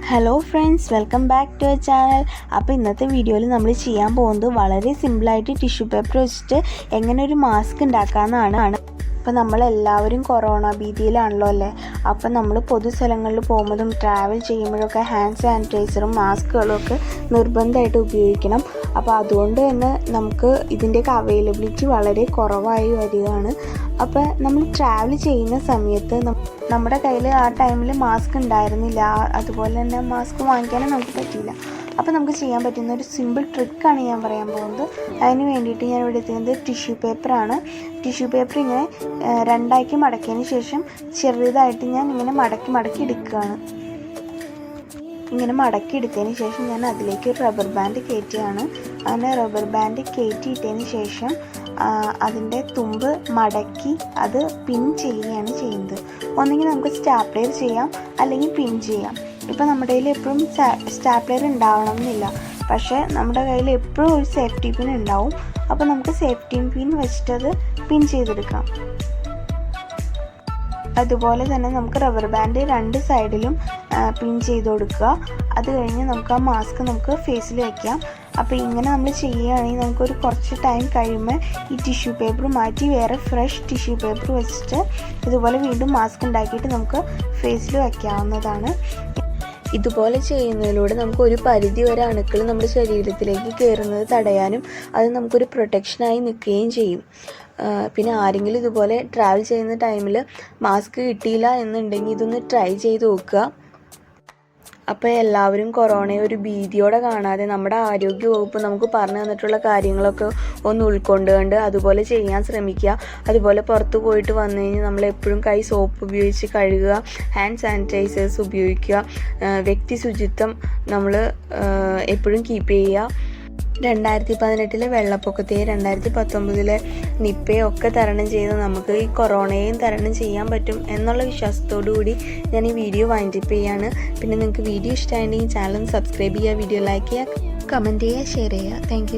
Hello friends, welcome back to our channel. അപ്പോൾ ഇന്നത്തെ വീഡിയോയിൽ നമ്മൾ ചെയ്യാൻ പോകുന്നത് വളരെ സിമ്പിളായിട്ട് ടിഷ്യൂ പേപ്പർ വെച്ചിട്ട് എങ്ങനെ ഒരു മാസ്ക് ഉണ്ടാക്കാമെന്നാണ്. അപ്പോൾ നമ്മളെല്ലാവരും കൊറോണ ഭീതിയിലാണല്ലോ അല്ലേ. അപ്പോൾ നമ്മൾ പൊതുസ്ഥലങ്ങളിൽ പോകുമ്പോഴും ട്രാവൽ ചെയ്യുമ്പോഴൊക്കെ ഹാൻഡ് സാനിറ്റൈസറും മാസ്കുകളും ഒക്കെ നിർബന്ധമായിട്ട് ഉപയോഗിക്കണം. അപ്പോൾ അതുകൊണ്ട് തന്നെ നമുക്ക് ഇതിൻ്റെയൊക്കെ അവൈലബിലിറ്റി വളരെ കുറവായി വരികയാണ്. അപ്പോൾ നമ്മൾ ട്രാവൽ ചെയ്യുന്ന സമയത്ത് നമ്മുടെ കയ്യിൽ ആ ടൈമിൽ മാസ്ക് ഉണ്ടായിരുന്നില്ല, അതുപോലെ തന്നെ മാസ്ക് വാങ്ങിക്കാനും നമുക്ക് പറ്റിയില്ല. അപ്പോൾ നമുക്ക് ചെയ്യാൻ പറ്റുന്ന ഒരു സിമ്പിൾ ട്രിക്കാണ് ഞാൻ പറയാൻ പോകുന്നത്. അതിന് വേണ്ടിയിട്ട് ഞാൻ ഇവിടെ എത്തുന്നത് ടിഷ്യൂ പേപ്പറാണ്. ടിഷ്യൂ പേപ്പർ ഇങ്ങനെ രണ്ടാക്കി മടക്കിയതിന് ശേഷം ചെറുതായിട്ട് ഞാൻ ഇങ്ങനെ മടക്കി എടുക്കുകയാണ്. ഇങ്ങനെ മടക്കി എടുത്തതിന് ശേഷം ഞാൻ അതിലേക്ക് ഒരു റബ്ബർ ബാൻഡ് കയറ്റുകയാണ്. അങ്ങനെ റബ്ബർ ബാൻഡ് കയറ്റിയിട്ടതിന് ശേഷം അതിൻ്റെ തുമ്പ് മടക്കി അത് പിൻ ചെയ്യുകയാണ് ചെയ്യുന്നത്. ഒന്നെങ്കിൽ നമുക്ക് സ്റ്റാപ്ലെയർ ചെയ്യാം, അല്ലെങ്കിൽ പിൻ ചെയ്യാം. ഇപ്പോൾ നമ്മുടെ കയ്യിൽ എപ്പോഴും സ്റ്റാപ്ലെയർ ഉണ്ടാവണം എന്നില്ല, പക്ഷേ നമ്മുടെ കയ്യിൽ എപ്പോഴും ഒരു സേഫ്റ്റി പിൻ ഉണ്ടാവും. അപ്പോൾ നമുക്ക് സേഫ്റ്റി പിൻ വെച്ചിട്ടത് പിൻ ചെയ്തെടുക്കാം. അതുപോലെ തന്നെ നമുക്ക് റബ്ബർ ബാൻഡ് രണ്ട് സൈഡിലും പിൻ ചെയ്ത് കൊടുക്കുക. അത് കഴിഞ്ഞ് നമുക്ക് ആ മാസ്ക് നമുക്ക് ഫേസിൽ വയ്ക്കാം. അപ്പോൾ ഇങ്ങനെ നമ്മൾ ചെയ്യുകയാണെങ്കിൽ നമുക്കൊരു കുറച്ച് ടൈം കഴിയുമ്പോൾ ഈ ടിഷ്യൂ പേപ്പർ മാറ്റി വേറെ ഫ്രഷ് ടിഷ്യൂ പേപ്പർ വെച്ചിട്ട് ഇതുപോലെ വീണ്ടും മാസ്ക് ഉണ്ടാക്കിയിട്ട് നമുക്ക് ഫേസിൽ വയ്ക്കാവുന്നതാണ്. ഇതുപോലെ ചെയ്യുന്നതിലൂടെ നമുക്ക് ഒരു പരിധി വരെ അണുക്കൾ നമ്മുടെ ശരീരത്തിലേക്ക് കയറുന്നത് തടയാനും അത് നമുക്കൊരു പ്രൊട്ടക്ഷനായി നിൽക്കുകയും ചെയ്യും. പിന്നെ ആരെങ്കിലും ഇതുപോലെ ട്രാവൽ ചെയ്യുന്ന ടൈമിൽ മാസ്ക് കിട്ടിയില്ല എന്നുണ്ടെങ്കിൽ ഇതൊന്ന് ട്രൈ ചെയ്ത് നോക്കുക. അപ്പോൾ എല്ലാവരും കൊറോണയെ ഒരു ഭീതിയോടെ കാണാതെ നമ്മുടെ ആരോഗ്യവകുപ്പ് നമുക്ക് പറഞ്ഞു തന്നിട്ടുള്ള കാര്യങ്ങളൊക്കെ ഒന്ന് ഉൾക്കൊണ്ടുകൊണ്ട് അതുപോലെ ചെയ്യാൻ ശ്രമിക്കുക. അതുപോലെ പുറത്ത് പോയിട്ട് വന്നു കഴിഞ്ഞാൽ നമ്മൾ എപ്പോഴും കൈ സോപ്പ് ഉപയോഗിച്ച് കഴുകുക, ഹാൻഡ് സാനിറ്റൈസേഴ്സ് ഉപയോഗിക്കുക, വ്യക്തി ശുചിത്വം നമ്മൾ എപ്പോഴും കീപ്പ് ചെയ്യുക. 2018 വെള്ളപ്പൊക്കത്തെയും 2019 നിപ്പയും ഒക്കെ തരണം ചെയ്ത് നമുക്ക് ഈ കൊറോണയെയും തരണം ചെയ്യാൻ പറ്റും എന്നുള്ള വിശ്വാസത്തോടു കൂടി ഞാൻ ഈ വീഡിയോ വൈൻഡപ്പ് ചെയ്യാണ്. പിന്നെ നിങ്ങൾക്ക് വീഡിയോ ഇഷ്ടമായിട്ടുണ്ടെങ്കിൽ ചാനൽ സബ്സ്ക്രൈബ് ചെയ്യുക, വീഡിയോ ലൈക്ക് ചെയ്യുക, കമൻറ്റ് ചെയ്യുക, ഷെയർ ചെയ്യുക. താങ്ക്